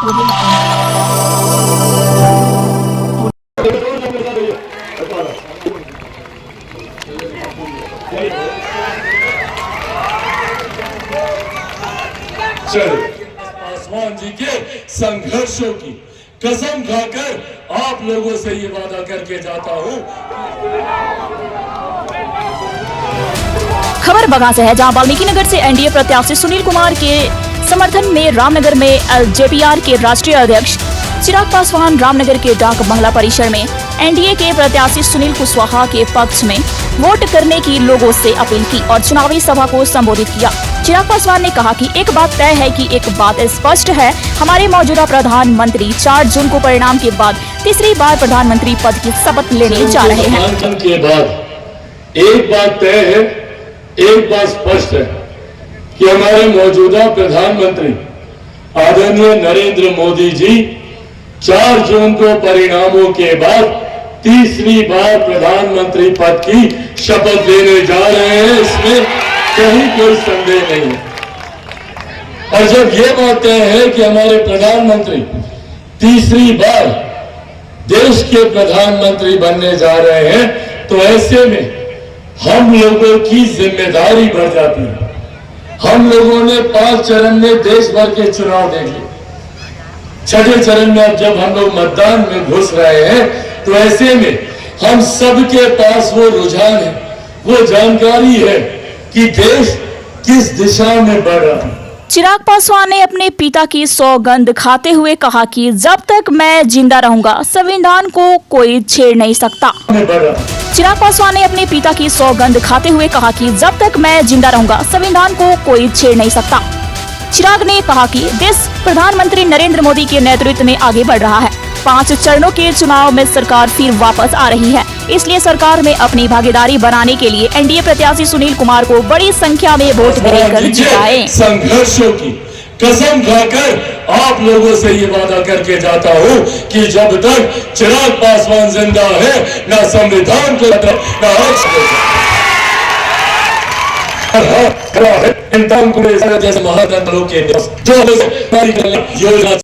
पासवान जी के संघर्षों की कसम खाकर आप लोगों से ये वादा करके जाता हूं। खबर बगा से है, जहां वाल्मीकि नगर से एनडीए प्रत्याशी सुनील कुमार के समर्थन में रामनगर में जेपीआर के राष्ट्रीय अध्यक्ष चिराग पासवान रामनगर के डाक बंगला परिसर में एनडीए के प्रत्याशी सुनील कुशवाहा के पक्ष में वोट करने की लोगों से अपील की और चुनावी सभा को संबोधित किया। चिराग पासवान ने कहा कि एक बात तय है कि एक बात स्पष्ट है, हमारे मौजूदा प्रधानमंत्री 4 जून को परिणाम के बाद तीसरी बार प्रधानमंत्री पद की शपथ लेने जा रहे हैं। के बाद एक बात तय है, एक बात स्पष्ट है कि हमारे मौजूदा प्रधानमंत्री आदरणीय नरेंद्र मोदी जी 4 जून को परिणामों के बाद तीसरी बार प्रधानमंत्री पद की शपथ लेने जा रहे हैं, इसमें कहीं कोई संदेह नहीं है। और जब ये बात तय है कि हमारे प्रधानमंत्री तीसरी बार देश के प्रधानमंत्री बनने जा रहे हैं, तो ऐसे में हम लोगों की जिम्मेदारी बढ़ जाती है। हम लोगों ने 5 चरण में देश भर के चुनाव देखे, 6ठे चरण में अब जब हम लोग मतदान में घुस रहे हैं, तो ऐसे में हम सबके पास वो रुझान है, वो जानकारी है कि देश किस दिशा में बढ़ रहा है। चिराग पासवान ने अपने पिता की सौगंध खाते हुए कहा कि जब तक मैं जिंदा रहूंगा संविधान को कोई छेड़ नहीं सकता। चिराग पासवान ने अपने पिता की सौगंध खाते हुए कहा कि जब तक मैं जिंदा रहूंगा संविधान को कोई छेड़ नहीं सकता। चिराग ने कहा कि देश प्रधानमंत्री नरेंद्र मोदी के नेतृत्व में आगे बढ़ रहा है। 5 चरणों के चुनाव में सरकार फिर वापस आ रही है, इसलिए सरकार में अपनी भागीदारी बनाने के लिए एनडीए प्रत्याशी सुनील कुमार को बड़ी संख्या में वोट देकर जिताएं। संघर्षों की कसम खाकर आप लोगों से ये वादा करके जाता हूँ कि जब तक चिराग पासवान जिंदा है, न संविधान को न जैसे महागठबंधन के जो योजना